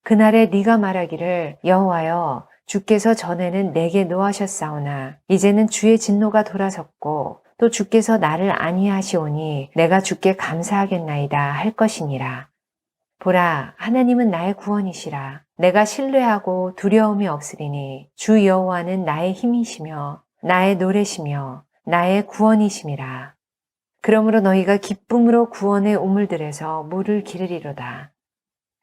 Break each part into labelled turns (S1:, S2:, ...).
S1: 그날에 네가 말하기를 여호와여 주께서 전에는 내게 노하셨사오나 이제는 주의 진노가 돌아섰고 또 주께서 나를 안위하시오니 내가 주께 감사하겠나이다 할 것이니라. 보라, 하나님은 나의 구원이시라. 내가 신뢰하고 두려움이 없으리니 주 여호와는 나의 힘이시며 나의 노래시며 나의 구원이심이라. 그러므로 너희가 기쁨으로 구원의 우물들에서 물을 기르리로다.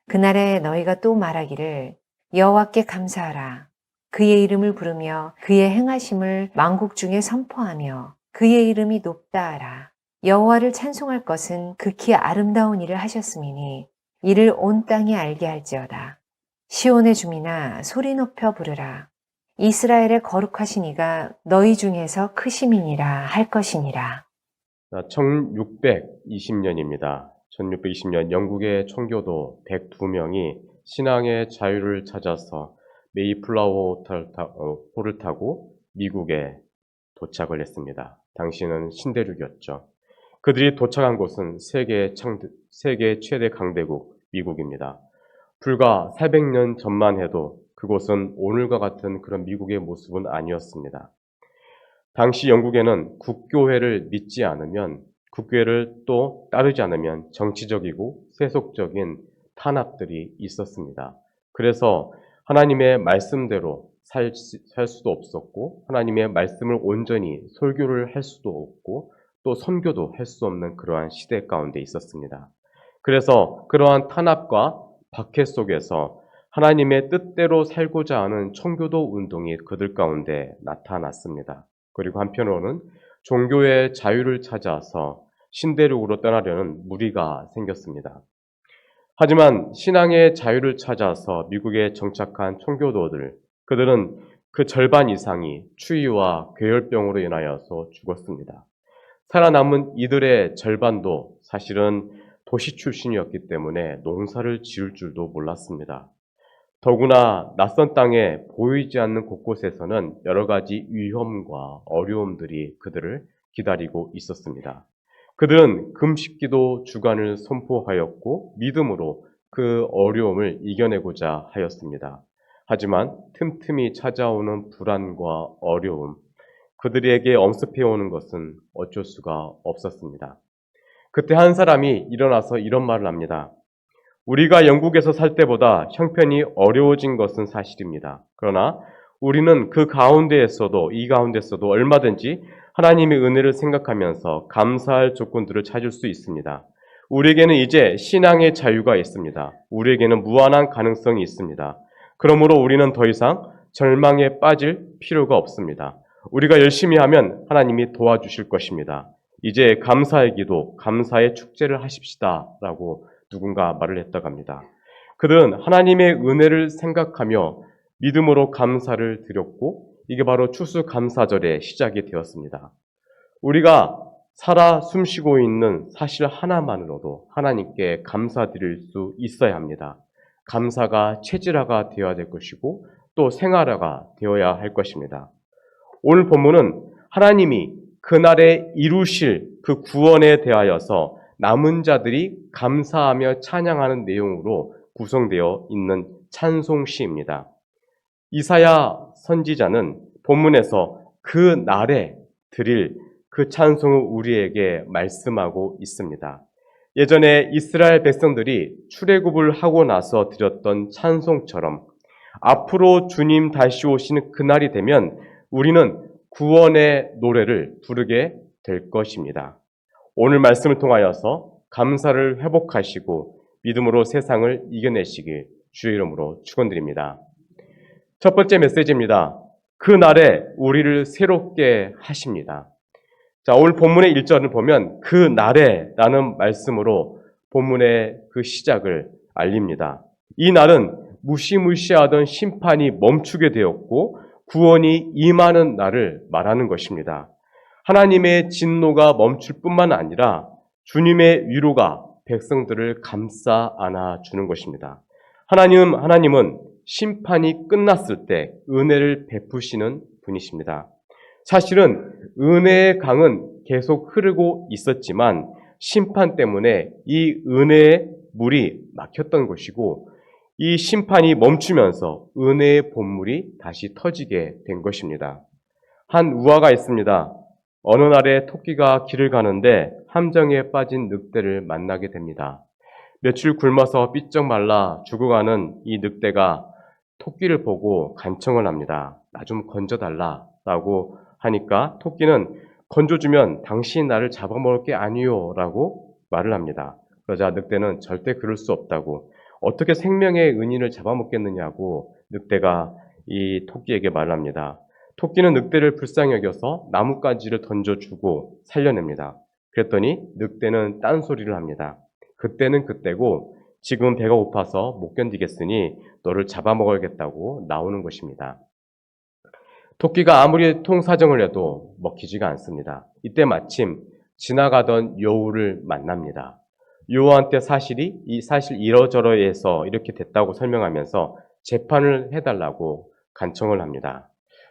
S1: 그날에 너희가 또 말하기를 여호와께 감사하라. 그의 이름을 부르며 그의 행하심을 만국 중에 선포하며 그의 이름이 높다 하라. 여호와를 찬송할 것은 극히 아름다운 일을 하셨음이니 이를 온 땅이 알게 할지어다. 시온의 주민아 소리 높여 부르라. 이스라엘의 거룩하신 이가 너희 중에서 크심이니라 할 것이니라.
S2: 1620년입니다. 1620년 영국의 청교도 102명이 신앙의 자유를 찾아서 메이플라워 호를 타고 미국에 도착을 했습니다. 당시는 신대륙이었죠. 그들이 도착한 곳은 세계 최대 강대국 미국입니다. 불과 400년 전만 해도 그곳은 오늘과 같은 그런 미국의 모습은 아니었습니다. 당시 영국에는 국교회를 믿지 않으면, 국교회를 또 따르지 않으면 정치적이고 세속적인 탄압들이 있었습니다. 그래서 하나님의 말씀대로 살 수도 없었고, 하나님의 말씀을 온전히 설교를 할 수도 없고, 또 선교도 할 수 없는 그러한 시대 가운데 있었습니다. 그래서 그러한 탄압과 박해 속에서 하나님의 뜻대로 살고자 하는 청교도 운동이 그들 가운데 나타났습니다. 그리고 한편으로는 종교의 자유를 찾아서 신대륙으로 떠나려는 무리가 생겼습니다. 하지만 신앙의 자유를 찾아서 미국에 정착한 청교도들, 그들은 그 절반 이상이 추위와 괴열병으로 인하여서 죽었습니다. 살아남은 이들의 절반도 사실은 도시 출신이었기 때문에 농사를 지을 줄도 몰랐습니다. 더구나 낯선 땅에 보이지 않는 곳곳에서는 여러 가지 위험과 어려움들이 그들을 기다리고 있었습니다. 그들은 금식기도 주간을 선포하였고 믿음으로 그 어려움을 이겨내고자 하였습니다. 하지만 틈틈이 찾아오는 불안과 어려움, 그들에게 엄습해오는 것은 어쩔 수가 없었습니다. 그때 한 사람이 일어나서 이런 말을 합니다. 우리가 영국에서 살 때보다 형편이 어려워진 것은 사실입니다. 그러나 우리는 이 가운데에서도 얼마든지 하나님의 은혜를 생각하면서 감사할 조건들을 찾을 수 있습니다. 우리에게는 이제 신앙의 자유가 있습니다. 우리에게는 무한한 가능성이 있습니다. 그러므로 우리는 더 이상 절망에 빠질 필요가 없습니다. 우리가 열심히 하면 하나님이 도와주실 것입니다. 이제 감사의 기도, 감사의 축제를 하십시다 라고 누군가 말을 했다고 합니다. 그들은 하나님의 은혜를 생각하며 믿음으로 감사를 드렸고 이게 바로 추수감사절의 시작이 되었습니다. 우리가 살아 숨쉬고 있는 사실 하나만으로도 하나님께 감사드릴 수 있어야 합니다. 감사가 체질화가 되어야 될 것이고 또 생활화가 되어야 할 것입니다. 오늘 본문은 하나님이 그날에 이루실 그 구원에 대하여서 남은 자들이 감사하며 찬양하는 내용으로 구성되어 있는 찬송시입니다. 이사야 선지자는 본문에서 그 날에 드릴 그 찬송을 우리에게 말씀하고 있습니다. 예전에 이스라엘 백성들이 출애굽을 하고 나서 드렸던 찬송처럼 앞으로 주님 다시 오시는 그날이 되면 우리는 구원의 노래를 부르게 될 것입니다. 오늘 말씀을 통하여서 감사를 회복하시고 믿음으로 세상을 이겨내시길 주의 이름으로 축원드립니다. 첫 번째 메시지입니다. 그 날에 우리를 새롭게 하십니다. 자, 오늘 본문의 1절을 보면 그 날에 라는 말씀으로 본문의 그 시작을 알립니다. 이 날은 무시무시하던 심판이 멈추게 되었고 구원이 임하는 날을 말하는 것입니다. 하나님의 진노가 멈출 뿐만 아니라 주님의 위로가 백성들을 감싸 안아주는 것입니다. 하나님은 심판이 끝났을 때 은혜를 베푸시는 분이십니다. 사실은 은혜의 강은 계속 흐르고 있었지만 심판 때문에 이 은혜의 물이 막혔던 것이고 이 심판이 멈추면서 은혜의 본물이 다시 터지게 된 것입니다. 한 우화가 있습니다. 어느 날에 토끼가 길을 가는데 함정에 빠진 늑대를 만나게 됩니다. 며칠 굶어서 삐쩍 말라 죽어가는 이 늑대가 토끼를 보고 간청을 합니다. 나 좀 건져달라 라고 하니까 토끼는 건져주면 당신이 나를 잡아먹을 게 아니요 라고 말을 합니다. 그러자 늑대는 절대 그럴 수 없다고, 어떻게 생명의 은인을 잡아먹겠느냐고 늑대가 이 토끼에게 말을 합니다. 토끼는 늑대를 불쌍히 여겨서 나뭇가지를 던져주고 살려냅니다. 그랬더니 늑대는 딴소리를 합니다. 그때는 그때고 지금 배가 고파서 못 견디겠으니 너를 잡아먹어야겠다고 나오는 것입니다. 토끼가 아무리 통사정을 해도 먹히지가 않습니다. 이때 마침 지나가던 여우를 만납니다. 여우한테 사실 이러저러해서 이렇게 됐다고 설명하면서 재판을 해달라고 간청을 합니다.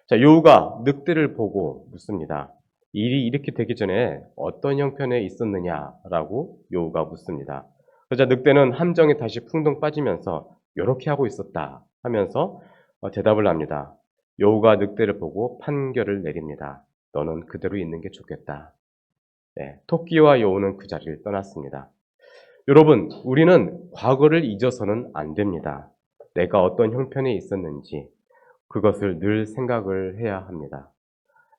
S2: 자, 여우가 늑대를 보고 묻습니다. 일이 이렇게 되기 전에 어떤 형편에 있었느냐라고 여우가 묻습니다. 그러자 늑대는 함정에 다시 풍덩 빠지면서 이렇게 하고 있었다 하면서 대답을 합니다. 여우가 늑대를 보고 판결을 내립니다. 너는 그대로 있는 게 좋겠다. 네, 토끼와 여우는 그 자리를 떠났습니다. 여러분, 우리는 과거를 잊어서는 안 됩니다. 내가 어떤 형편에 있었는지 그것을 늘 생각을 해야 합니다.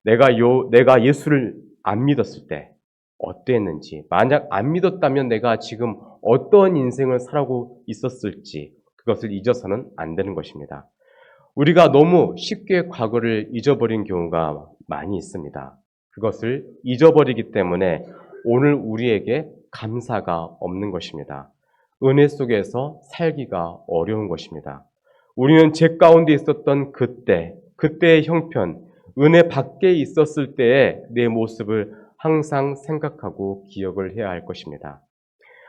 S2: 내가 예수를 안 믿었을 때 어땠는지, 만약 안 믿었다면 내가 지금 어떤 인생을 살아가고 있었을지 그것을 잊어서는 안 되는 것입니다. 우리가 너무 쉽게 과거를 잊어버린 경우가 많이 있습니다. 그것을 잊어버리기 때문에 오늘 우리에게 감사가 없는 것입니다. 은혜 속에서 살기가 어려운 것입니다. 우리는 죄 가운데 있었던 그때의 형편, 은혜 밖에 있었을 때의 내 모습을 항상 생각하고 기억을 해야 할 것입니다.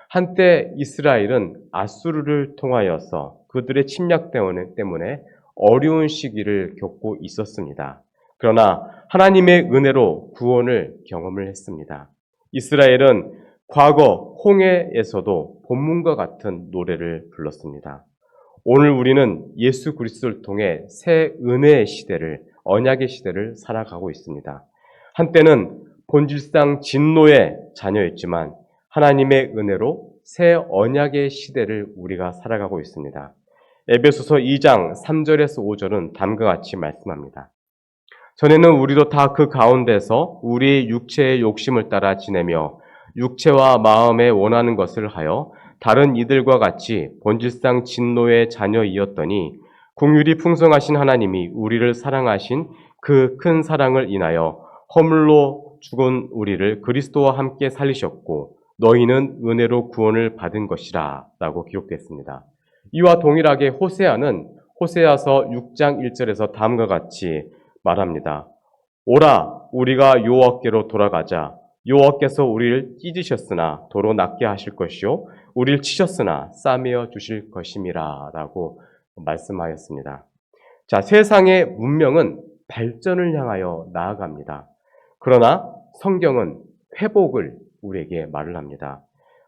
S2: 한때 이스라엘은 아수르를 통하여서 그들의 침략 때문에 어려운 시기를 겪고 있었습니다. 그러나 하나님의 은혜로 구원을 경험을 했습니다. 이스라엘은 과거 홍해에서도 본문과 같은 노래를 불렀습니다. 오늘 우리는 예수 그리스도를 통해 새 은혜의 시대를, 언약의 시대를 살아가고 있습니다. 한때는 본질상 진노의 자녀였지만 하나님의 은혜로 새 언약의 시대를 우리가 살아가고 있습니다. 에베소서 2장 3절에서 5절은 다음과 같이 말씀합니다. 전에는 우리도 다 그 가운데서 우리 육체의 욕심을 따라 지내며 육체와 마음에 원하는 것을 하여 다른 이들과 같이 본질상 진노의 자녀이었더니 긍휼이 풍성하신 하나님이 우리를 사랑하신 그 큰 사랑을 인하여 허물로 죽은 우리를 그리스도와 함께 살리셨고 너희는 은혜로 구원을 받은 것이라 라고 기록됐습니다. 이와 동일하게 호세아는 호세아서 6장 1절에서 다음과 같이 말합니다. 오라 우리가 여호와께로 돌아가자. 여호와께서 우리를 찢으셨으나 도로 낫게 하실 것이요 우리를 치셨으나 싸매어 주실 것임이라 라고 말씀하였습니다. 자, 세상의 문명은 발전을 향하여 나아갑니다. 그러나 성경은 회복을 우리에게 말을 합니다.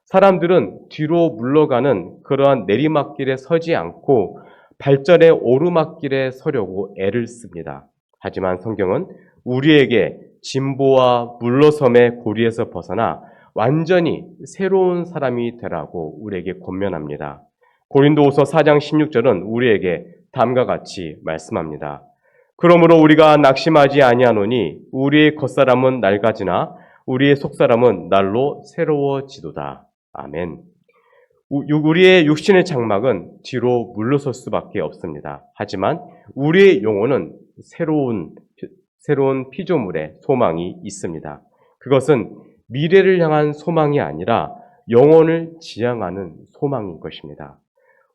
S2: 사람들은 뒤로 물러가는 그러한 내리막길에 서지 않고 발전의 오르막길에 서려고 애를 씁니다. 하지만 성경은 우리에게 진보와 물러섬의 고리에서 벗어나 완전히 새로운 사람이 되라고 우리에게 권면합니다. 고린도후서 4장 16절은 우리에게 다음과 같이 말씀합니다. 그러므로 우리가 낙심하지 아니하노니 우리의 겉사람은 낡아지나 우리의 속사람은 날로 새로워지도다. 아멘. 우리의 육신의 장막은 뒤로 물러설 수밖에 없습니다. 하지만 우리의 영혼은 새로운 피조물의 소망이 있습니다. 그것은 미래를 향한 소망이 아니라 영혼을 지향하는 소망인 것입니다.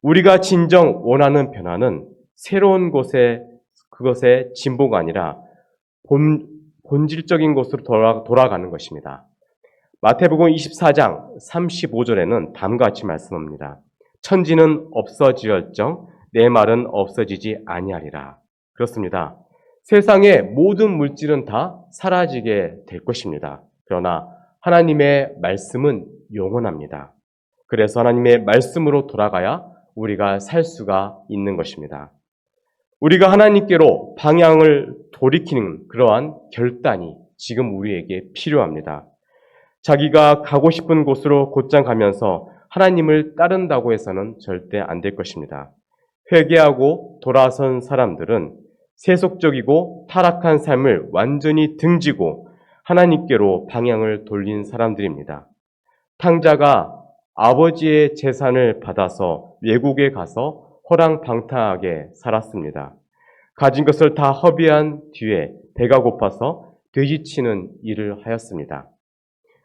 S2: 우리가 진정 원하는 변화는 새로운 그것의 진보가 아니라 본질적인 곳으로 돌아가는 것입니다. 마태복음 24장 35절에는 다음과 같이 말씀합니다. 천지는 없어지얼정 내 말은 없어지지 아니하리라. 그렇습니다. 세상의 모든 물질은 다 사라지게 될 것입니다. 그러나 하나님의 말씀은 영원합니다. 그래서 하나님의 말씀으로 돌아가야 우리가 살 수가 있는 것입니다. 우리가 하나님께로 방향을 돌이키는 그러한 결단이 지금 우리에게 필요합니다. 자기가 가고 싶은 곳으로 곧장 가면서 하나님을 따른다고 해서는 절대 안 될 것입니다. 회개하고 돌아선 사람들은 세속적이고 타락한 삶을 완전히 등지고 하나님께로 방향을 돌린 사람들입니다. 탕자가 아버지의 재산을 받아서 외국에 가서 호랑방탕하게 살았습니다. 가진 것을 다 허비한 뒤에 배가 고파서 돼지치는 일을 하였습니다.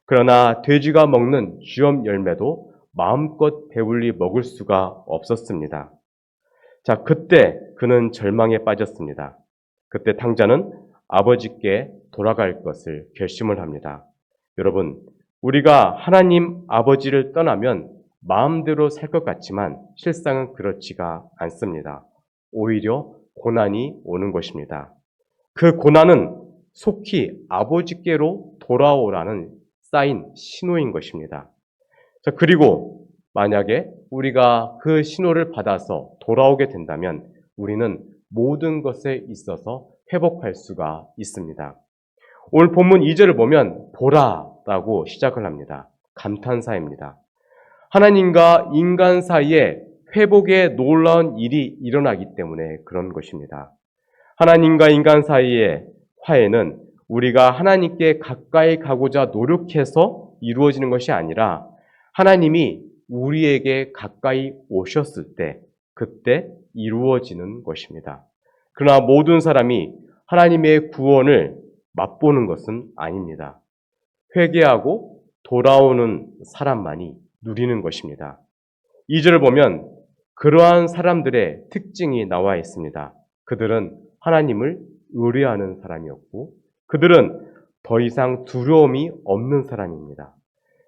S2: 그러나 돼지가 먹는 쥐엄 열매도 마음껏 배불리 먹을 수가 없었습니다. 자, 그때 그는 절망에 빠졌습니다. 그때 탕자는 아버지께 돌아갈 것을 결심을 합니다. 여러분, 우리가 하나님 아버지를 떠나면 마음대로 살 것 같지만 실상은 그렇지가 않습니다. 오히려 고난이 오는 것입니다. 그 고난은 속히 아버지께로 돌아오라는 사인, 신호인 것입니다. 자, 그리고 만약에 우리가 그 신호를 받아서 돌아오게 된다면 우리는 모든 것에 있어서 회복할 수가 있습니다. 오늘 본문 2절을 보면 보라라고 시작을 합니다. 감탄사입니다. 하나님과 인간 사이에 회복의 놀라운 일이 일어나기 때문에 그런 것입니다. 하나님과 인간 사이의 화해는 우리가 하나님께 가까이 가고자 노력해서 이루어지는 것이 아니라 하나님이 우리에게 가까이 오셨을 때 그때 이루어지는 것입니다. 그러나 모든 사람이 하나님의 구원을 맛보는 것은 아닙니다. 회개하고 돌아오는 사람만이 누리는 것입니다. 2절을 보면 그러한 사람들의 특징이 나와 있습니다. 그들은 하나님을 의뢰하는 사람이었고 그들은 더 이상 두려움이 없는 사람입니다.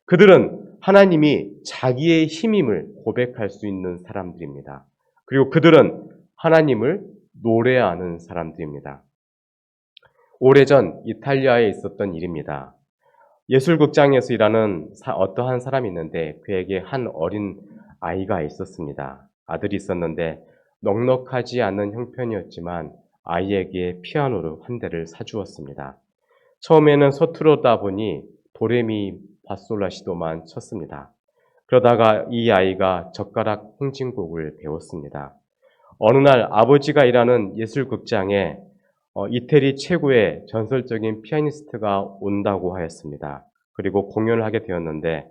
S2: 그들은 하나님이 자기의 힘임을 고백할 수 있는 사람들입니다. 그리고 그들은 하나님을 노래하는 사람들입니다. 오래전 이탈리아에 있었던 일입니다. 예술극장에서 일하는 어떠한 사람이 있는데 그에게 한 어린 아이가 있었습니다. 아들이 있었는데 넉넉하지 않은 형편이었지만 아이에게 피아노를 한 대를 사주었습니다. 처음에는 서투르다 보니 도레미 파솔라시도만 쳤습니다. 그러다가 이 아이가 젓가락 행진곡을 배웠습니다. 어느 날 아버지가 일하는 예술극장에 이태리 최고의 전설적인 피아니스트가 온다고 하였습니다. 그리고 공연을 하게 되었는데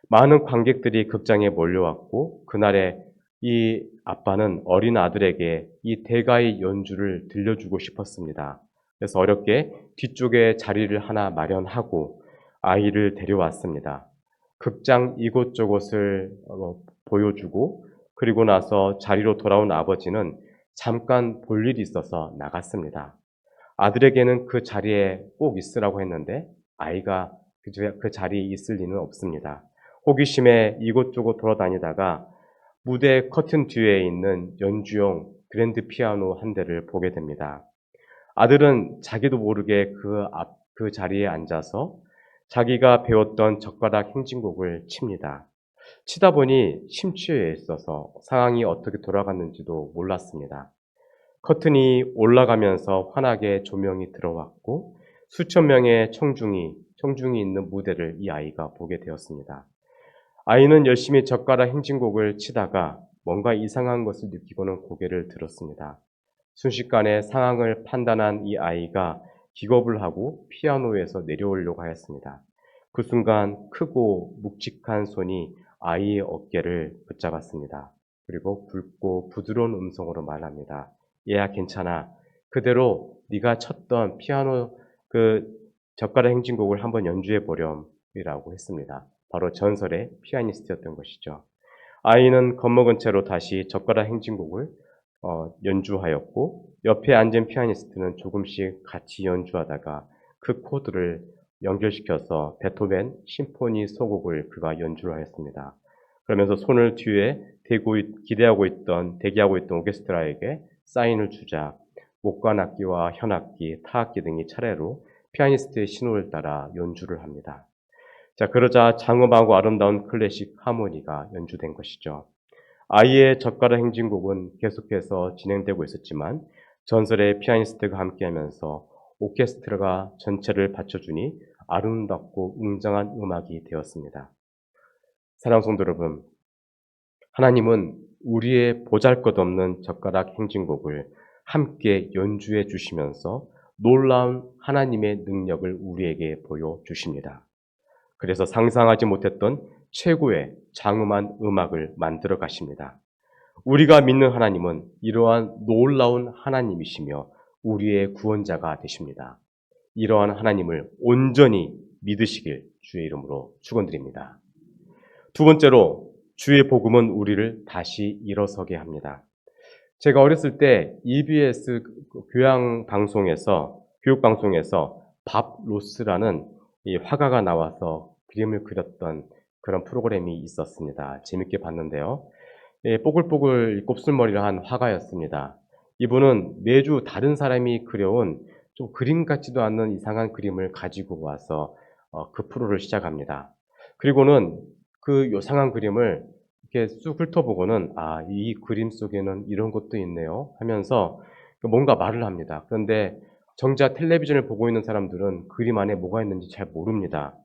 S2: 많은 관객들이 극장에 몰려왔고 그날에 이 아빠는 어린 아들에게 이 대가의 연주를 들려주고 싶었습니다. 그래서 어렵게 뒤쪽에 자리를 하나 마련하고 아이를 데려왔습니다. 극장 이곳저곳을 보여주고 그리고 나서 자리로 돌아온 아버지는 잠깐 볼 일이 있어서 나갔습니다. 아들에게는 그 자리에 꼭 있으라고 했는데 아이가 그 자리에 있을 리는 없습니다. 호기심에 이곳저곳 돌아다니다가 무대 커튼 뒤에 있는 연주용 그랜드 피아노 한 대를 보게 됩니다. 아들은 자기도 모르게 그 자리에 앉아서 자기가 배웠던 젓가락 행진곡을 칩니다. 치다 보니 심취해 있어서 상황이 어떻게 돌아갔는지도 몰랐습니다. 커튼이 올라가면서 환하게 조명이 들어왔고 수천 명의 청중이 있는 무대를 이 아이가 보게 되었습니다. 아이는 열심히 젓가락 행진곡을 치다가 뭔가 이상한 것을 느끼고는 고개를 들었습니다. 순식간에 상황을 판단한 이 아이가 기겁을 하고 피아노에서 내려오려고 하였습니다. 그 순간 크고 묵직한 손이 아이의 어깨를 붙잡았습니다. 그리고 굵고 부드러운 음성으로 말합니다. 얘야 괜찮아. 그대로 네가 쳤던 피아노 그 젓가락 행진곡을 한번 연주해 보렴이라고 했습니다. 바로 전설의 피아니스트였던 것이죠. 아이는 겁먹은 채로 다시 젓가락 행진곡을 연주하였고 옆에 앉은 피아니스트는 조금씩 같이 연주하다가 그 코드를 연결시켜서 베토벤 심포니 소곡을 그가 연주를 하였습니다. 그러면서 손을 뒤에 대기하고 있던 오케스트라에게 사인을 주자 목관악기와 현악기, 타악기 등이 차례로 피아니스트의 신호를 따라 연주를 합니다. 자, 그러자 장엄하고 아름다운 클래식 하모니가 연주된 것이죠. 아이의 젓가락 행진곡은 계속해서 진행되고 있었지만 전설의 피아니스트가 함께하면서 오케스트라가 전체를 받쳐주니 아름답고 웅장한 음악이 되었습니다. 사랑하는 성도 여러분, 하나님은 우리의 보잘것없는 젓가락 행진곡을 함께 연주해 주시면서 놀라운 하나님의 능력을 우리에게 보여주십니다. 그래서 상상하지 못했던 최고의 장엄한 음악을 만들어 가십니다. 우리가 믿는 하나님은 이러한 놀라운 하나님이시며 우리의 구원자가 되십니다. 이러한 하나님을 온전히 믿으시길 주의 이름으로 축원드립니다. 두 번째로 주의 복음은 우리를 다시 일어서게 합니다. 제가 어렸을 때 EBS 교육방송에서 밥 로스라는 이 화가가 나와서 그림을 그렸던 그런 프로그램이 있었습니다. 재밌게 봤는데요. 뽀글뽀글 곱슬머리를 한 화가였습니다. 이분은 매주 다른 사람이 그려온 좀 그림 같지도 않는 이상한 그림을 가지고 와서 그 프로를 시작합니다. 그리고는 그 요상한 그림을 이렇게 쑥 훑어보고는 이 그림 속에는 이런 것도 있네요 하면서 뭔가 말을 합니다. 그런데 정작 텔레비전을 보고 있는 사람들은 그림 안에 뭐가 있는지 잘 모릅니다.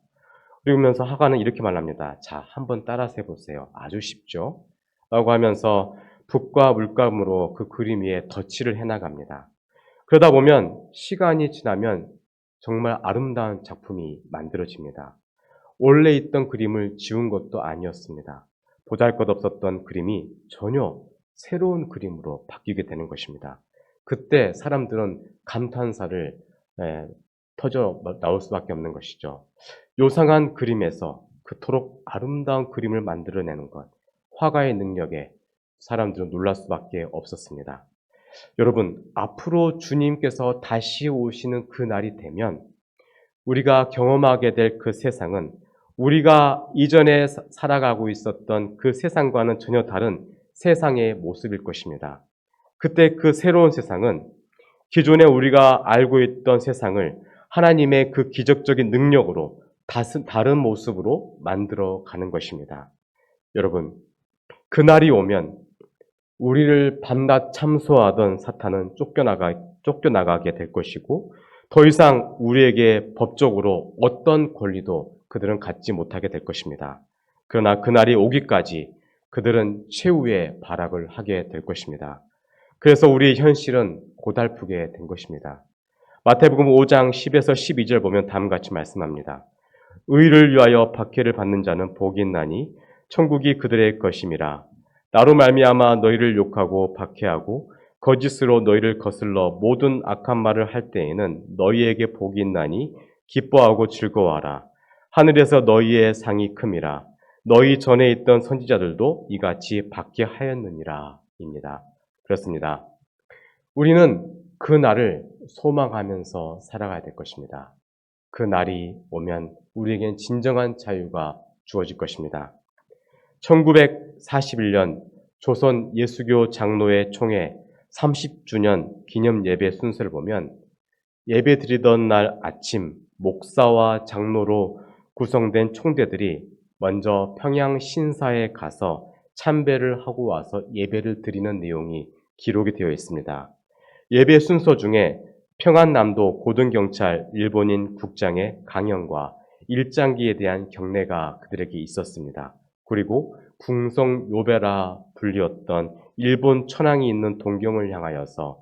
S2: 그러면서 화가는 이렇게 말합니다. 자, 한번 따라서 해보세요. 아주 쉽죠? 라고 하면서 붓과 물감으로 그 그림 위에 덧칠을 해나갑니다. 그러다 보면 시간이 지나면 정말 아름다운 작품이 만들어집니다. 원래 있던 그림을 지운 것도 아니었습니다. 보잘것없었던 그림이 전혀 새로운 그림으로 바뀌게 되는 것입니다. 그때 사람들은 감탄사를 터져 나올 수밖에 없는 것이죠. 요상한 그림에서 그토록 아름다운 그림을 만들어내는 것, 화가의 능력에 사람들은 놀랄 수밖에 없었습니다. 여러분, 앞으로 주님께서 다시 오시는 그 날이 되면 우리가 경험하게 될 그 세상은 우리가 이전에 살아가고 있었던 그 세상과는 전혀 다른 세상의 모습일 것입니다. 그때 그 새로운 세상은 기존에 우리가 알고 있던 세상을 하나님의 그 기적적인 능력으로 다른 모습으로 만들어 가는 것입니다. 여러분, 그날이 오면 우리를 밤낮 참소하던 사탄은 쫓겨나가게 될 것이고 더 이상 우리에게 법적으로 어떤 권리도 그들은 갖지 못하게 될 것입니다. 그러나 그날이 오기까지 그들은 최후의 발악을 하게 될 것입니다. 그래서 우리의 현실은 고달프게 된 것입니다. 마태복음 5장 10에서 12절 보면 다음과 같이 말씀합니다. 의를 위하여 박해를 받는 자는 복이 있나니 천국이 그들의 것임이라. 나로 말미암아 너희를 욕하고 박해하고 거짓으로 너희를 거슬러 모든 악한 말을 할 때에는 너희에게 복이 있나니 기뻐하고 즐거워하라. 하늘에서 너희의 상이 큼이라. 너희 전에 있던 선지자들도 이같이 박해하였느니라. 입니다. 그렇습니다. 우리는 그 날을 소망하면서 살아가야 될 것입니다. 그 날이 오면 우리에겐 진정한 자유가 주어질 것입니다. 1941년 조선 예수교 장로회 총회 30주년 기념 예배 순서를 보면 예배 드리던 날 아침 목사와 장로로 구성된 총대들이 먼저 평양 신사에 가서 참배를 하고 와서 예배를 드리는 내용이 기록이 되어 있습니다. 예배 순서 중에 평안남도 고등경찰 일본인 국장의 강연과 일장기에 대한 경례가 그들에게 있었습니다. 그리고 궁성 요배라 불리었던 일본 천황이 있는 동경을 향하여서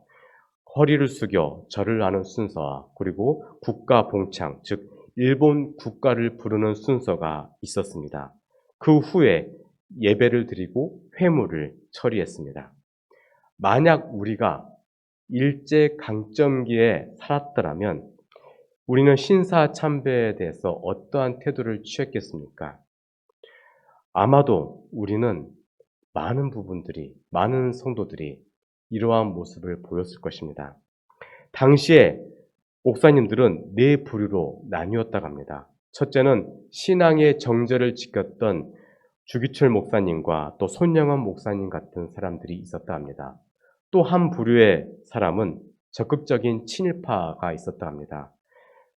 S2: 허리를 숙여 절을 하는 순서와 그리고 국가 봉창, 즉 일본 국가를 부르는 순서가 있었습니다. 그 후에 예배를 드리고 회무를 처리했습니다. 만약 우리가 일제 강점기에 살았더라면 우리는 신사 참배에 대해서 어떠한 태도를 취했겠습니까? 아마도 우리는 많은 성도들이 이러한 모습을 보였을 것입니다. 당시에 목사님들은 네 부류로 나뉘었다고 합니다. 첫째는 신앙의 정절을 지켰던 주기철 목사님과 또 손영원 목사님 같은 사람들이 있었다 합니다. 또 한 부류의 사람은 적극적인 친일파가 있었다 합니다.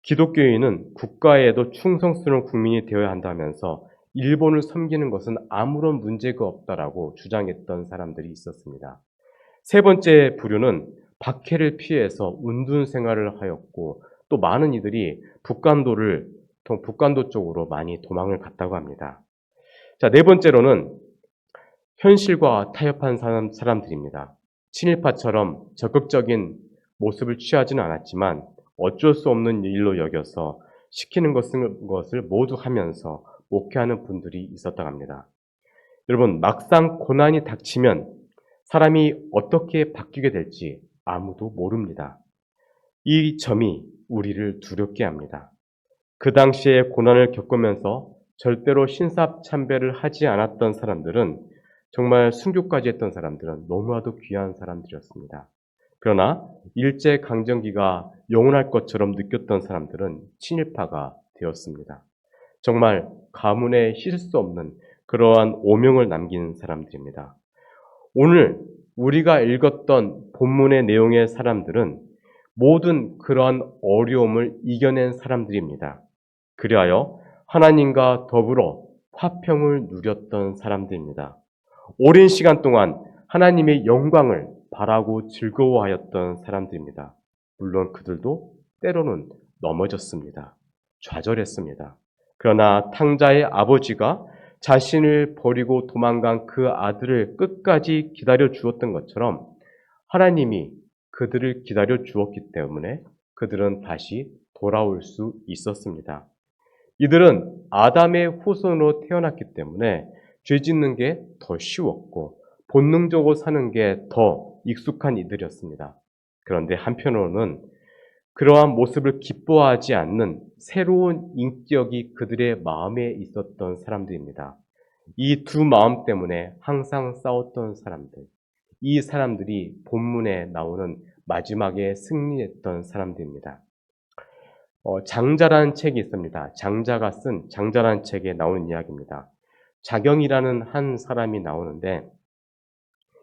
S2: 기독교인은 국가에도 충성스러운 국민이 되어야 한다면서 일본을 섬기는 것은 아무런 문제가 없다라고 주장했던 사람들이 있었습니다. 세 번째 부류는 박해를 피해서 운둔 생활을 하였고 또 많은 이들이 북간도 쪽으로 많이 도망을 갔다고 합니다. 자, 네 번째로는 현실과 타협한 사람들입니다. 친일파처럼 적극적인 모습을 취하지는 않았지만 어쩔 수 없는 일로 여겨서 시키는 것을 모두 하면서 목회하는 분들이 있었다고 합니다. 여러분, 막상 고난이 닥치면 사람이 어떻게 바뀌게 될지 아무도 모릅니다. 이 점이 우리를 두렵게 합니다. 그 당시에 고난을 겪으면서 절대로 신사참배를 하지 않았던 사람들은 정말 순교까지 했던 사람들은 너무나도 귀한 사람들이었습니다. 그러나 일제강점기가 영원할 것처럼 느꼈던 사람들은 친일파가 되었습니다. 정말 가문에 실 수 없는 그러한 오명을 남긴 사람들입니다. 오늘 우리가 읽었던 본문의 내용의 사람들은 모든 그러한 어려움을 이겨낸 사람들입니다. 그리하여 하나님과 더불어 화평을 누렸던 사람들입니다. 오랜 시간 동안 하나님의 영광을 바라고 즐거워하였던 사람들입니다. 물론 그들도 때로는 넘어졌습니다. 좌절했습니다. 그러나 탕자의 아버지가 자신을 버리고 도망간 그 아들을 끝까지 기다려 주었던 것처럼 하나님이 그들을 기다려 주었기 때문에 그들은 다시 돌아올 수 있었습니다. 이들은 아담의 후손으로 태어났기 때문에 죄 짓는 게 더 쉬웠고 본능적으로 사는 게 더 익숙한 이들이었습니다. 그런데 한편으로는 그러한 모습을 기뻐하지 않는 새로운 인격이 그들의 마음에 있었던 사람들입니다. 이 두 마음 때문에 항상 싸웠던 사람들. 이 사람들이 본문에 나오는 마지막에 승리했던 사람들입니다. 장자라는 책이 있습니다. 장자가 쓴 장자라는 책에 나오는 이야기입니다. 자경이라는 한 사람이 나오는데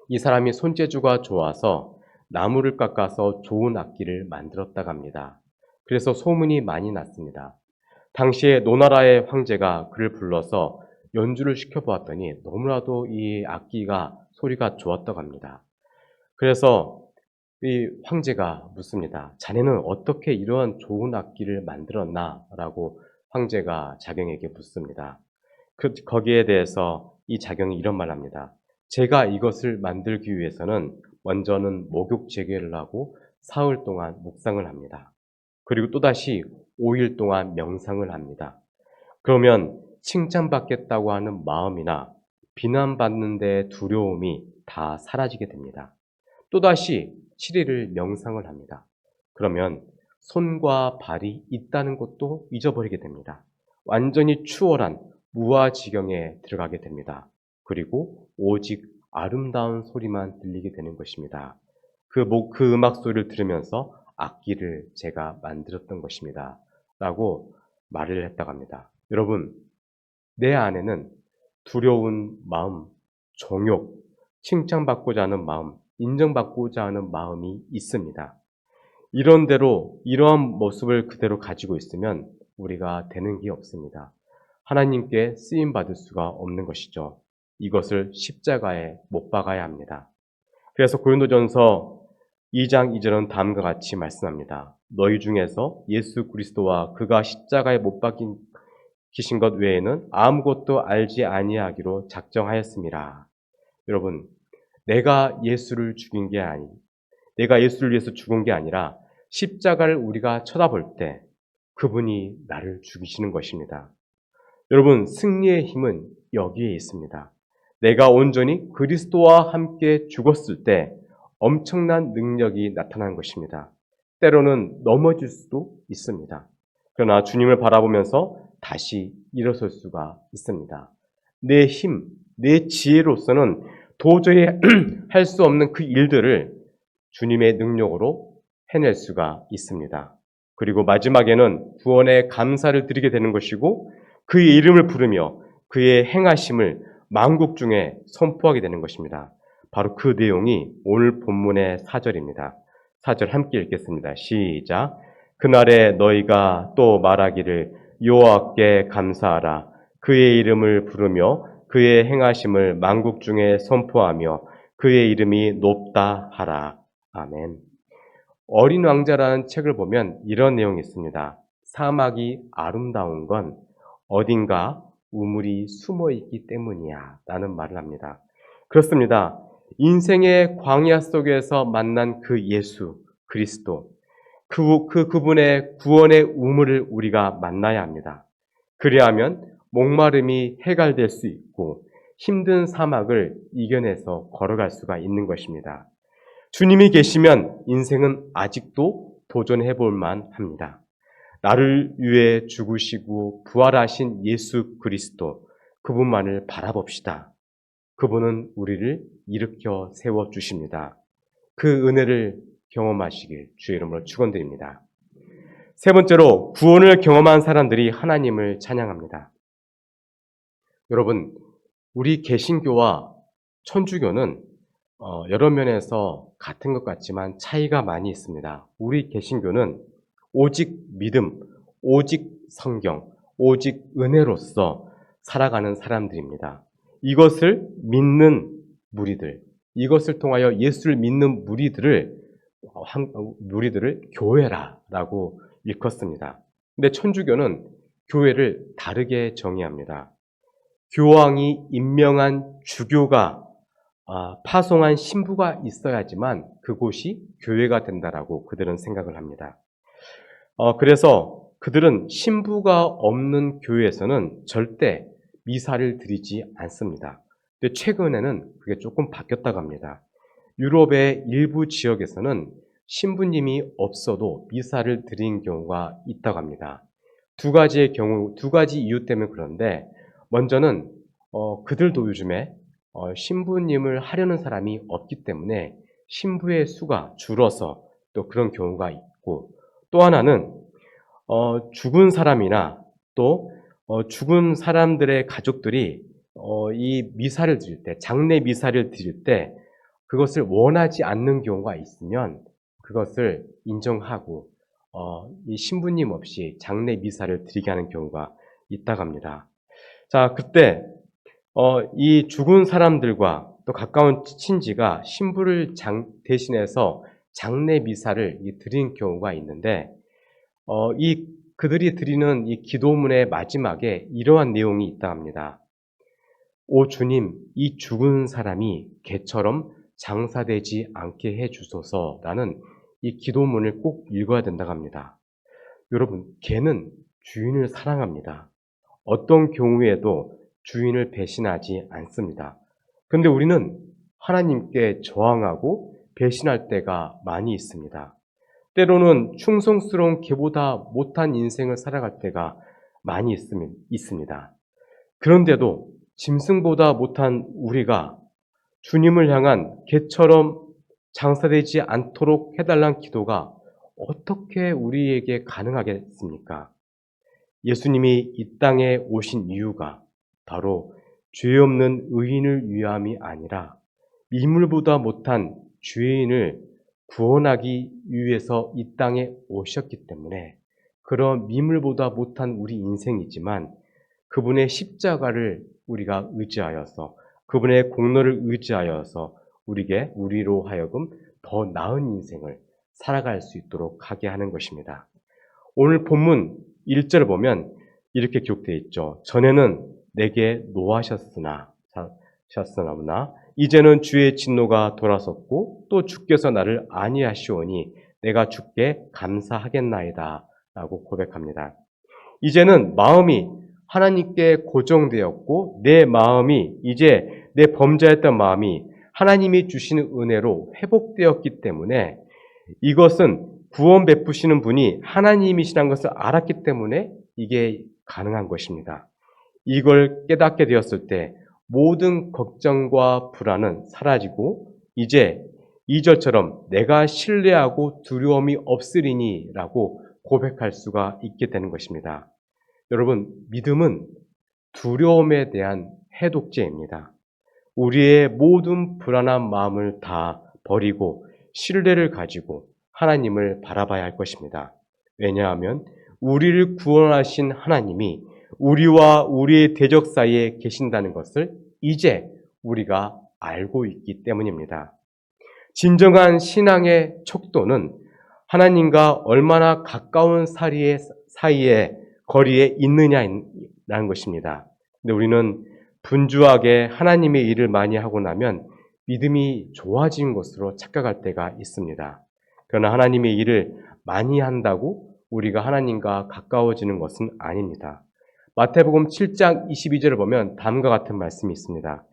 S2: 이 사람이 손재주가 좋아서 나무를 깎아서 좋은 악기를 만들었다고 합니다. 그래서 소문이 많이 났습니다. 당시에 노나라의 황제가 그를 불러서 연주를 시켜보았더니 너무나도 이 악기가 소리가 좋았다고 합니다. 그래서 이 황제가 묻습니다. 자네는 어떻게 이러한 좋은 악기를 만들었나? 라고 황제가 자경에게 묻습니다. 거기에 대해서 이 자경이 이런 말 합니다. 제가 이것을 만들기 위해서는 먼저는 목욕 재개를 하고 사흘 동안 묵상을 합니다. 그리고 또다시 5일 동안 명상을 합니다. 그러면 칭찬받겠다고 하는 마음이나 비난받는 데 두려움이 다 사라지게 됩니다. 또다시 7일을 명상을 합니다. 그러면 손과 발이 있다는 것도 잊어버리게 됩니다. 완전히 추월한 무아지경에 들어가게 됩니다. 그리고 오직 아름다운 소리만 들리게 되는 것입니다. 그 음악 소리를 들으면서 악기를 제가 만들었던 것입니다. 라고 말을 했다고 합니다. 여러분, 내 안에는 두려운 마음, 정욕, 칭찬받고자 하는 마음, 인정받고자 하는 마음이 있습니다. 이러한 모습을 그대로 가지고 있으면 우리가 되는 게 없습니다. 하나님께 쓰임받을 수가 없는 것이죠. 이것을 십자가에 못 박아야 합니다. 그래서 고린도전서 2장 2절은 다음과 같이 말씀합니다. 너희 중에서 예수 그리스도와 그가 십자가에 못 박히신 것 외에는 아무것도 알지 아니하기로 작정하였습니다. 여러분, 내가 예수를 위해서 죽은 게 아니라 십자가를 우리가 쳐다볼 때 그분이 나를 죽이시는 것입니다. 여러분, 승리의 힘은 여기에 있습니다. 내가 온전히 그리스도와 함께 죽었을 때 엄청난 능력이 나타난 것입니다. 때로는 넘어질 수도 있습니다. 그러나 주님을 바라보면서 다시 일어설 수가 있습니다. 내 힘, 내 지혜로서는 도저히 할 수 없는 그 일들을 주님의 능력으로 해낼 수가 있습니다. 그리고 마지막에는 구원의 감사를 드리게 되는 것이고 그의 이름을 부르며 그의 행하심을 만국 중에 선포하게 되는 것입니다. 바로 그 내용이 오늘 본문의 4절입니다. 4절 함께 읽겠습니다. 시작. 그날에 너희가 또 말하기를 여호와께 감사하라. 그의 이름을 부르며 그의 행하심을 만국 중에 선포하며 그의 이름이 높다 하라. 아멘. 어린 왕자라는 책을 보면 이런 내용이 있습니다. 사막이 아름다운 건 어딘가 우물이 숨어 있기 때문이야 라는 말을 합니다. 그렇습니다. 인생의 광야 속에서 만난 그 예수 그리스도, 그분의 구원의 우물을 우리가 만나야 합니다. 그리하면 목마름이 해갈될 수 있고 힘든 사막을 이겨내서 걸어갈 수가 있는 것입니다. 주님이 계시면 인생은 아직도 도전해 볼 만합니다. 나를 위해 죽으시고 부활하신 예수 그리스도, 그분만을 바라봅시다. 그분은 우리를 일으켜 세워주십니다. 그 은혜를 경험하시길 주의 이름으로 축원드립니다. 세 번째로, 구원을 경험한 사람들이 하나님을 찬양합니다. 여러분, 우리 개신교와 천주교는 여러 면에서 같은 것 같지만 차이가 많이 있습니다. 우리 개신교는 오직 믿음, 오직 성경, 오직 은혜로서 살아가는 사람들입니다. 이것을 믿는 무리들, 이것을 통하여 예수를 믿는 무리들을 교회라고 일컫습니다. 근데 천주교는 교회를 다르게 정의합니다. 교황이 임명한 주교가 파송한 신부가 있어야지만 그곳이 교회가 된다라고 그들은 생각을 합니다. 그래서 그들은 신부가 없는 교회에서는 절대 미사를 드리지 않습니다. 근데 최근에는 그게 조금 바뀌었다고 합니다. 유럽의 일부 지역에서는 신부님이 없어도 미사를 드린 경우가 있다고 합니다. 두 가지 이유 때문에 그런데, 먼저는 그들도 요즘에 신부님을 하려는 사람이 없기 때문에 신부의 수가 줄어서 또 그런 경우가 있고, 또 하나는 죽은 사람이나 또 죽은 사람들의 가족들이 이 미사를 드릴 때, 장례 미사를 드릴 때 그것을 원하지 않는 경우가 있으면 그것을 인정하고 이 신부님 없이 장례 미사를 드리게 하는 경우가 있다고 합니다. 자, 그때 이 죽은 사람들과 또 가까운 친지가 신부를 대신해서 장례 미사를 드리는 경우가 있는데, 그들이 드리는 이 기도문의 마지막에 이러한 내용이 있다 합니다. 오 주님, 이 죽은 사람이 개처럼 장사되지 않게 해주소서라는 이 기도문을 꼭 읽어야 된다고 합니다. 여러분, 개는 주인을 사랑합니다. 어떤 경우에도 주인을 배신하지 않습니다. 그런데 우리는 하나님께 저항하고 배신할 때가 많이 있습니다. 때로는 충성스러운 개보다 못한 인생을 살아갈 때가 많이 있습니다. 그런데도 짐승보다 못한 우리가 주님을 향한 개처럼 장사되지 않도록 해달라는 기도가 어떻게 우리에게 가능하겠습니까? 예수님이 이 땅에 오신 이유가 바로 죄 없는 의인을 위함이 아니라 미물보다 못한 죄인을 구원하기 위해서 이 땅에 오셨기 때문에, 그런 미물보다 못한 우리 인생이지만 그분의 십자가를 우리가 의지하여서, 그분의 공로를 의지하여서 우리로 하여금 더 나은 인생을 살아갈 수 있도록 하게 하는 것입니다. 오늘 본문 1절을 보면 이렇게 기록되어 있죠. 전에는 내게 노하셨으나 이제는 주의 진노가 돌아섰고 또 주께서 나를 아니하시오니 내가 주께 감사하겠나이다 라고 고백합니다. 이제는 마음이 하나님께 고정되었고 내 마음이, 이제 내 범죄했던 마음이 하나님이 주시는 은혜로 회복되었기 때문에, 이것은 구원 베푸시는 분이 하나님이시라는 것을 알았기 때문에 이게 가능한 것입니다. 이걸 깨닫게 되었을 때 모든 걱정과 불안은 사라지고 이제 2절처럼 내가 신뢰하고 두려움이 없으리니 라고 고백할 수가 있게 되는 것입니다. 여러분, 믿음은 두려움에 대한 해독제입니다. 우리의 모든 불안한 마음을 다 버리고 신뢰를 가지고 하나님을 바라봐야 할 것입니다. 왜냐하면 우리를 구원하신 하나님이 우리와 우리의 대적 사이에 계신다는 것을 이제 우리가 알고 있기 때문입니다. 진정한 신앙의 척도는 하나님과 얼마나 가까운 사이에 거리에 있느냐라는 것입니다. 근데 우리는 분주하게 하나님의 일을 많이 하고 나면 믿음이 좋아진 것으로 착각할 때가 있습니다. 그러나 하나님의 일을 많이 한다고 우리가 하나님과 가까워지는 것은 아닙니다. 마태복음 7장 22절을 보면 다음과 같은 말씀이 있습니다.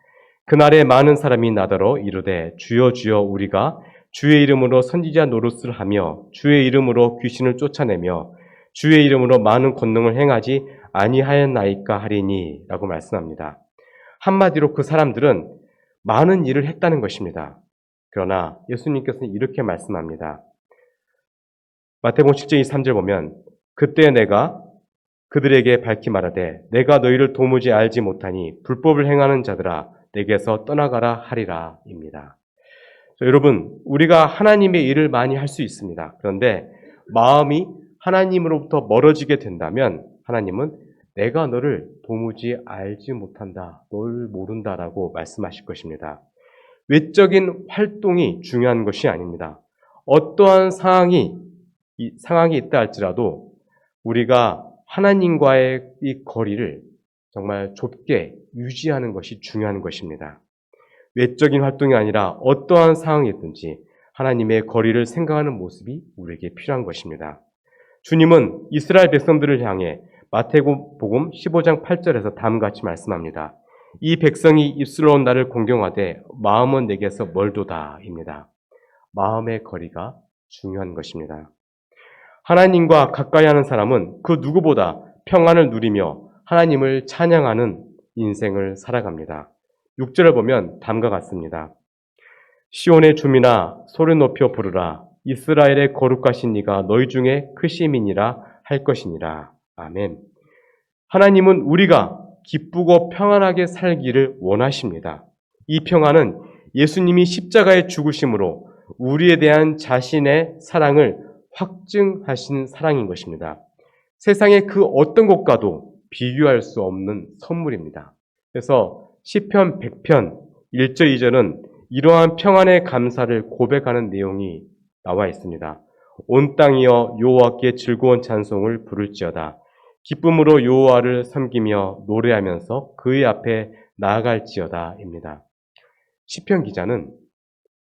S2: 그날에 많은 사람이 나더러 이르되 주여 주여 우리가 주의 이름으로 선지자 노릇을 하며 주의 이름으로 귀신을 쫓아내며 주의 이름으로 많은 권능을 행하지 아니하였나이까 하리니 라고 말씀합니다. 한마디로 그 사람들은 많은 일을 했다는 것입니다. 그러나 예수님께서는 이렇게 말씀합니다. 마태복음 7장 23절 보면 그때 내가 그들에게 밝히 말하되 내가 너희를 도무지 알지 못하니 불법을 행하는 자들아 내게서 떠나가라 하리라 입니다. 여러분, 우리가 하나님의 일을 많이 할 수 있습니다. 그런데 마음이 하나님으로부터 멀어지게 된다면 하나님은 내가 너를 도무지 알지 못한다, 널 모른다라고 말씀하실 것입니다. 외적인 활동이 중요한 것이 아닙니다. 어떠한 상황이 있다 할지라도 우리가 하나님과의 이 거리를 정말 좁게 유지하는 것이 중요한 것입니다. 외적인 활동이 아니라 어떠한 상황이든지 하나님의 거리를 생각하는 모습이 우리에게 필요한 것입니다. 주님은 이스라엘 백성들을 향해 마태복음 15장 8절에서 다음과 같이 말씀합니다. 이 백성이 입술로 나를 공경하되 마음은 내게서 멀도다입니다. 마음의 거리가 중요한 것입니다. 하나님과 가까이 하는 사람은 그 누구보다 평안을 누리며 하나님을 찬양하는 인생을 살아갑니다. 6절을 보면 다음과 같습니다. 시온의 주민아 소리 높여 부르라. 이스라엘의 거룩하신 이가 너희 중에 크심이니라 할 것이니라. 아멘. 하나님은 우리가 기쁘고 평안하게 살기를 원하십니다. 이 평안은 예수님이 십자가의 죽으심으로 우리에 대한 자신의 사랑을 확증하신 사랑인 것입니다. 세상의 그 어떤 것과도 비교할 수 없는 선물입니다. 그래서 시편 100편 1절 2절은 이러한 평안의 감사를 고백하는 내용이 나와 있습니다. 온 땅이여 여호와께 즐거운 찬송을 부를지어다. 기쁨으로 여호와를 섬기며 노래하면서 그의 앞에 나아갈지어다입니다. 시편 기자는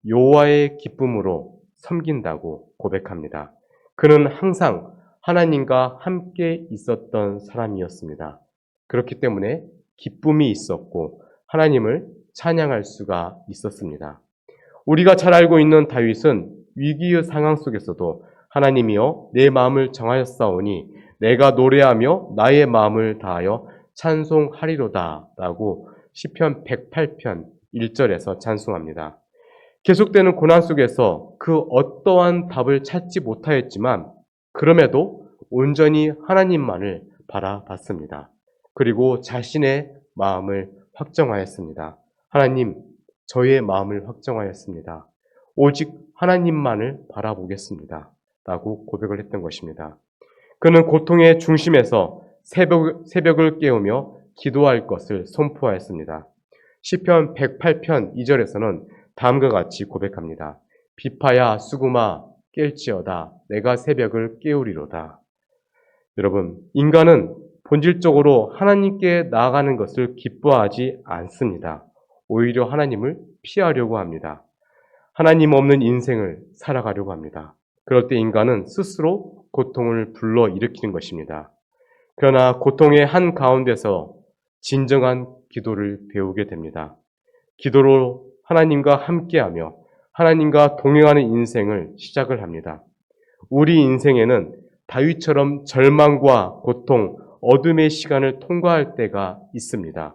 S2: 여호와의 기쁨으로 섬긴다고 고백합니다. 그는 항상 하나님과 함께 있었던 사람이었습니다. 그렇기 때문에 기쁨이 있었고 하나님을 찬양할 수가 있었습니다. 우리가 잘 알고 있는 다윗은 위기의 상황 속에서도 하나님이여 내 마음을 정하였사오니 내가 노래하며 나의 마음을 다하여 찬송하리로다 라고 시편 108편 1절에서 찬송합니다. 계속되는 고난 속에서 그 어떠한 답을 찾지 못하였지만 그럼에도 온전히 하나님만을 바라봤습니다. 그리고 자신의 마음을 확정하였습니다. 하나님, 저의 마음을 확정하였습니다. 오직 하나님만을 바라보겠습니다. 라고 고백을 했던 것입니다. 그는 고통의 중심에서 새벽을 깨우며 기도할 것을 선포하였습니다. 시편 108편 2절에서는 다음과 같이 고백합니다. 비파야 수구마 깰지어다 내가 새벽을 깨우리로다. 여러분, 인간은 본질적으로 하나님께 나아가는 것을 기뻐하지 않습니다. 오히려 하나님을 피하려고 합니다. 하나님 없는 인생을 살아가려고 합니다. 그럴 때 인간은 스스로 고통을 불러일으키는 것입니다. 그러나 고통의 한가운데서 진정한 기도를 배우게 됩니다. 기도로 하나님과 함께하며 하나님과 동행하는 인생을 시작을 합니다. 우리 인생에는 다윗처럼 절망과 고통, 어둠의 시간을 통과할 때가 있습니다.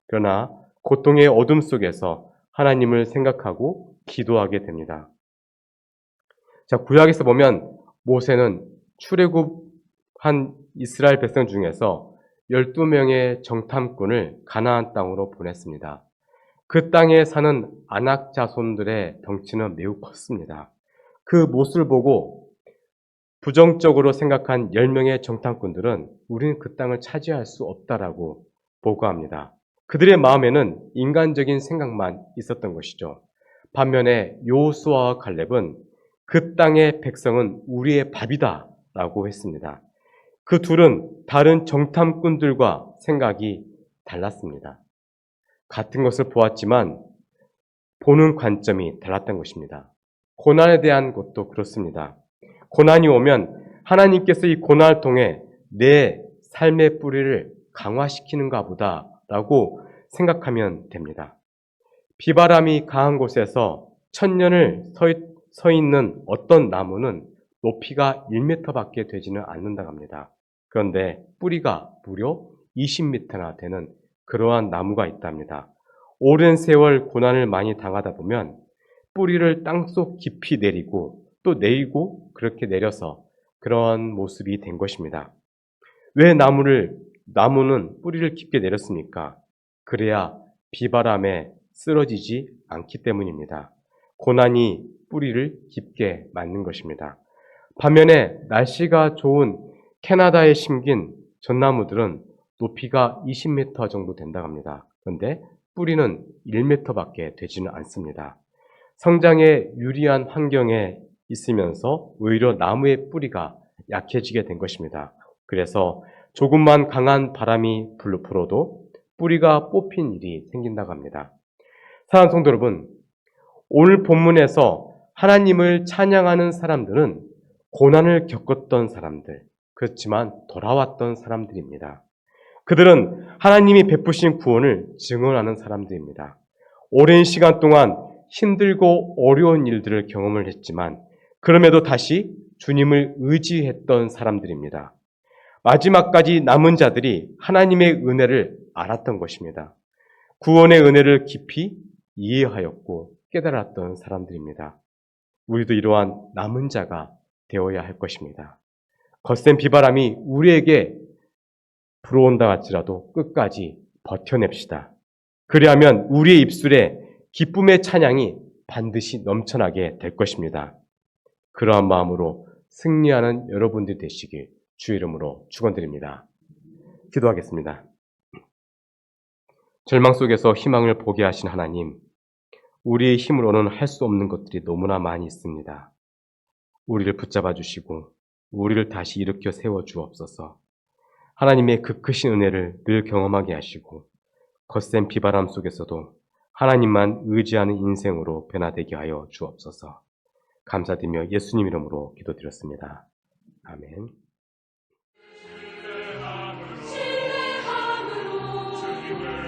S2: 그러나 고통의 어둠 속에서 하나님을 생각하고 기도하게 됩니다. 자, 구약에서 보면 모세는 출애굽한 이스라엘 백성 중에서 12명의 정탐꾼을 가나안 땅으로 보냈습니다. 그 땅에 사는 아낙 자손들의 덩치는 매우 컸습니다. 그 모습을 보고 부정적으로 생각한 10명의 정탐꾼들은 우리는 그 땅을 차지할 수 없다라고 보고합니다. 그들의 마음에는 인간적인 생각만 있었던 것이죠. 반면에 여호수아와 갈렙은 그 땅의 백성은 우리의 밥이다 라고 했습니다. 그 둘은 다른 정탐꾼들과 생각이 달랐습니다. 같은 것을 보았지만 보는 관점이 달랐던 것입니다. 고난에 대한 것도 그렇습니다. 고난이 오면 하나님께서 이 고난을 통해 내 삶의 뿌리를 강화시키는가 보다라고 생각하면 됩니다. 비바람이 강한 곳에서 천년을 서 있는 어떤 나무는 높이가 1m밖에 되지는 않는다고 합니다. 그런데 뿌리가 무려 20m나 되는 그러한 나무가 있답니다. 오랜 세월 고난을 많이 당하다 보면 뿌리를 땅속 깊이 내리고 또 내리고 그렇게 내려서 그러한 모습이 된 것입니다. 왜 나무는 뿌리를 깊게 내렸습니까? 그래야 비바람에 쓰러지지 않기 때문입니다. 고난이 뿌리를 깊게 맞는 것입니다. 반면에 날씨가 좋은 캐나다에 심긴 전나무들은 높이가 20m 정도 된다고 합니다. 그런데 뿌리는 1m밖에 되지는 않습니다. 성장에 유리한 환경에 있으면서 오히려 나무의 뿌리가 약해지게 된 것입니다. 그래서 조금만 강한 바람이 불어도 뿌리가 뽑힌 일이 생긴다고 합니다. 사랑하는 성도 여러분, 오늘 본문에서 하나님을 찬양하는 사람들은 고난을 겪었던 사람들, 그렇지만 돌아왔던 사람들입니다. 그들은 하나님이 베푸신 구원을 증언하는 사람들입니다. 오랜 시간 동안 힘들고 어려운 일들을 경험을 했지만 그럼에도 다시 주님을 의지했던 사람들입니다. 마지막까지 남은 자들이 하나님의 은혜를 알았던 것입니다. 구원의 은혜를 깊이 이해하였고 깨달았던 사람들입니다. 우리도 이러한 남은 자가 되어야 할 것입니다. 거센 비바람이 우리에게 불어온다 할지라도 끝까지 버텨냅시다. 그리하면 우리의 입술에 기쁨의 찬양이 반드시 넘쳐나게 될 것입니다. 그러한 마음으로 승리하는 여러분들이 되시길 주의 이름으로 축원드립니다. 기도하겠습니다. 절망 속에서 희망을 보게 하신 하나님, 우리의 힘으로는 할 수 없는 것들이 너무나 많이 있습니다. 우리를 붙잡아 주시고 우리를 다시 일으켜 세워 주옵소서. 하나님의 그 크신 은혜를 늘 경험하게 하시고 거센 비바람 속에서도 하나님만 의지하는 인생으로 변화되게 하여 주옵소서. 감사드리며 예수님 이름으로 기도드렸습니다. 아멘.
S3: 신뢰함으로 주님을